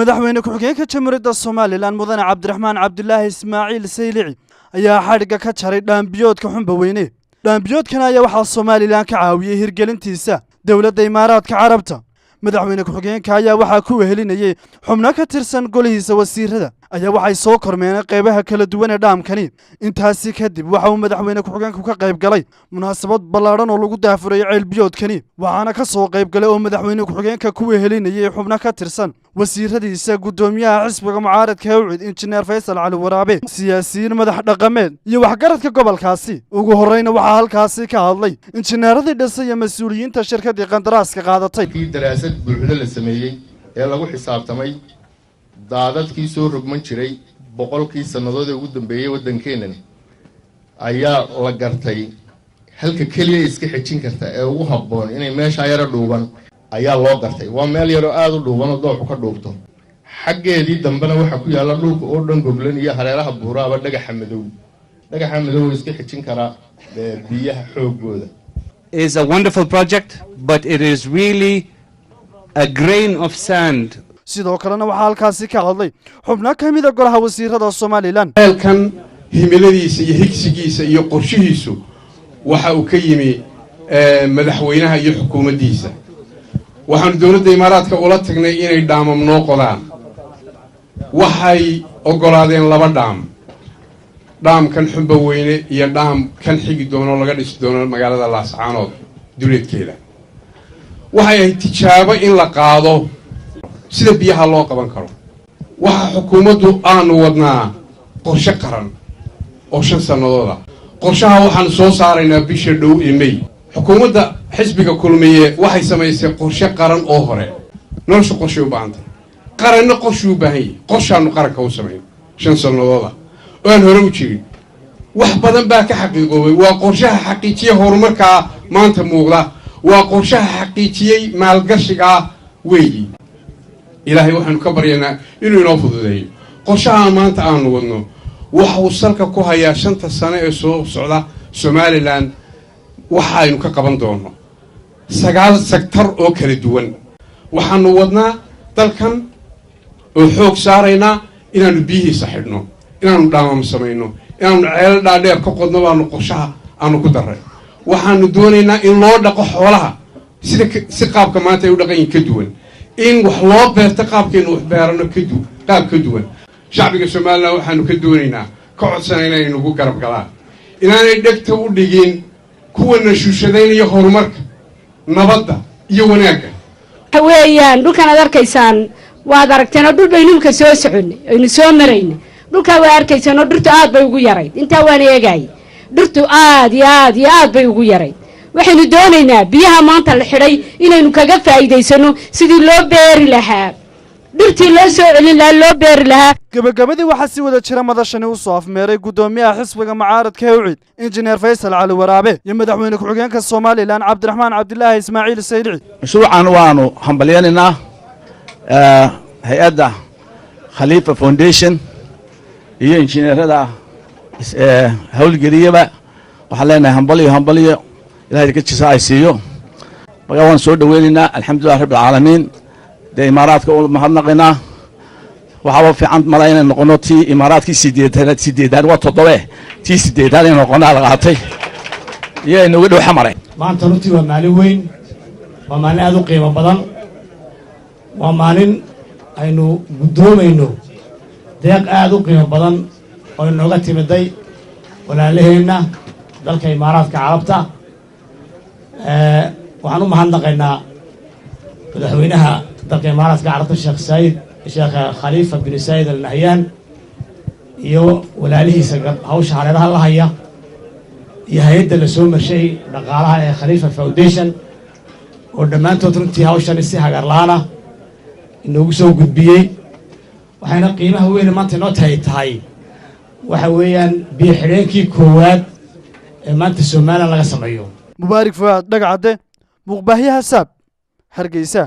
madaxweyne ku-xigeenka jamhuuriyadda Soomaaliland mudane Cabdiraxmaan Cabdullaahi Ismaaciil Saylici ayaa xadhiga ka jaray dhaambiyoodka xunba weyne. Dhaambiyoodkan ayaa waxaa Soomaaliland ka caawiyay hirgelintiisa dowladda Imaaraadka Carabta. madaxweyne ku-xigeenka ayaa waxaa ku wehelinayay xubno ka tirsan golihiisa wasiirada ayaa waxay soo kormeeyeen qaybaha kala duwan ee dhaamkani. intaasi kadib waxa uu madaxweyne ku-xigeenku ka qayb galay munaasabad ballaaran oo lagu daafuray ceelbiyoodkani, waxaana ka soo qayb galay oo madaxweyne ku-xigeenka ku wehelinayay xubno ka tirsan wasiiradiisa, gudoomiyaha xisbiga mucaaradka Hawcid injineer Faysal Cali Waraabe, siyaasiyiin madax dhaqameed iyo waxgaradka gobolkaasi. ugu horreyna waxaa halkaasi ka hadlay injineeradii dhisay iyo mas'uuliyiinta shirkadii qandaraaska qaadatay. daraasad buuxda la sameeyay ee lagu xisaabtamay daadadkii soo rogman jiray 100kii sanadood ee ugu dambeeyay wadankeena ayaa la gartay halka kaliya iska xijin karta ee ugu habboon inay meesha yara dhuuban ayaa loo gartay. waa meel yar oo aad u dhuuban oo dooxu ka dhuubto. xaggeedii dambena waxa ku yaala dhulka oo dhan goblan iyo hareeraha buuraaba dhagaxa madow. dhagaxa madow iska xijin kara biyaha xoogooda. Is a wonderful project, but it is really a grain of sand. sidoo kalena waxaa halkaasi ka hadlay xubno ka mid ah golaha wasiirada Soomaaliland. halkan himiladiisa iyo higsigiisa iyo qorshihiisu waxa uu ka yimi madaxweynaha iyo xukuumaddiisa. waxaan dowladda Imaaraadka ula tagnay inay dhaamam noo qodaan. waxay ogolaadeen 2 dhaam, dhaamkan xunba weyne iyo dhaam kan xigi doono laga dhisi doono magaalada Laascaanood duleedkeeda. waxay ahayd tijaabo in la qaado sida biyaha loo qaban karo. waxa xukuumaddu aanu wadnaa qorshe qaran oo 5 sanadood ah. qorshaha waxaan soo saaraynaa bisha dhow ee May. xukuumadda xisbiga kulmiye waxay samaysay qorshe qaran oo hore. nolosha qorshe u baahan tahay, qaranna qorshe u baahan yahay. qorshaanu qaranka u sameeyay 5 sanadood ah oo aan hore u jirin. wax badan baa ka xaqiiqoobay. waa qorshaha xaqiijiyay horumarka maanta muuqda. waa qorshaha xaqiijiyay maalgashiga weeyii. ilaahay waxaanu ka baryaynaa inuu inoo fududeeyo. qorshaha maanta aanu wadno waxa uu salka ku hayaa 5 sano ee soo socda Somaliland. waxaaynu ka qaban doono 9 sektor oo kala duwan. waxaanu wadnaa dalkan oo xoog saaraynaa inaanu biyihiisa xidhno, inaanu dhaamam samayno, inaanu ceel dhaadheer ka qodno. baanu qorshaha aanu ku daray. waxaanu doonaynaa in loo dhaqo xoolaha si qaabka maanta ay u dhaqan yihiin ka duwan, in wax loo beerto qaabkeenu wax beerano qaab ka duwan. shacbiga Soomaaliland waxaanu ka doonaynaa ka codsanaynaa inay nagu garab galaan, inaanay dhegta u dhigin kuwana shuushadaynaya horumarka, nabadda iyo wanaagga. weeyaan dhulkan aad arkaysaan waad aragteen oo dhul baynu ka soo soconay aynu soo maraynay. dhulka waa arkaysaan oo dhirtu aad bay ugu yarayd. intaa waan eegay dhirtu aad iyo aad bay ugu yarayd. waxaynu doonaynaa biyaha maanta la xidhay inaynu kaga faa'iidaysano sidii loo beeri lahaa, dhirtii loo soo celin lahaa, loo beeri lahaa. gabagabadii waxaa si wada jira madashani u soo afmeeray gudoomiyaha xisbiga mucaaradka Hawcid injineer Faysal Cali Waraabe iyo madaxweyne ku-xigeenka Soomaaliland Cabdiraxmaan Cabdullaahi Ismaaciil Saylici. mashruucan waanu hambalyeynaa hay'adda Khalifa Foundation iyo injineerada hawlgeliyaba. waxaan leenahay hambalyo ilaahay ka jisa ay siiyo. waan soo dhaweynaynaa. alxamdulillaah rabbil caalamiin. dee Imaaraadka u mahadnaqaynaa. waxaa fiican mala inay noqono tii Imaaraadkii 8 waa 7 tii 8 ay noqonaa la qaatay iyo inagu dhow xamaray. maanta runtii waa maalin weyn, waa maalin aad u qiimo badan, waa maalin aynu gudoomayno deeq aad u qiimo badan oo inooga timiday walaalaheenna dalka Imaaraadka Carabta. waxaan u mahadnaqaynaa madaxweynaha dalka Imaaraadka Carabta Sheekh Khalifa bin Said Al Nahyan iyo walaalihiisa hawsha hareeraha la haya iyo hay'adda la soo marshay dhaqaalaha ee Khalifa Foundation oo dhammaantood runtii hawshan si hagar la'aan ah inoogu soo gudbiyey. waxayna qiimaha weyn maanta inoo tahay waxa weeyaan biyo xidheenkii koowaad ee maanta Soomaaliland laga sameeyo. mubaarak fuad dhagacade muqbaahiyaha saab Hargeysa.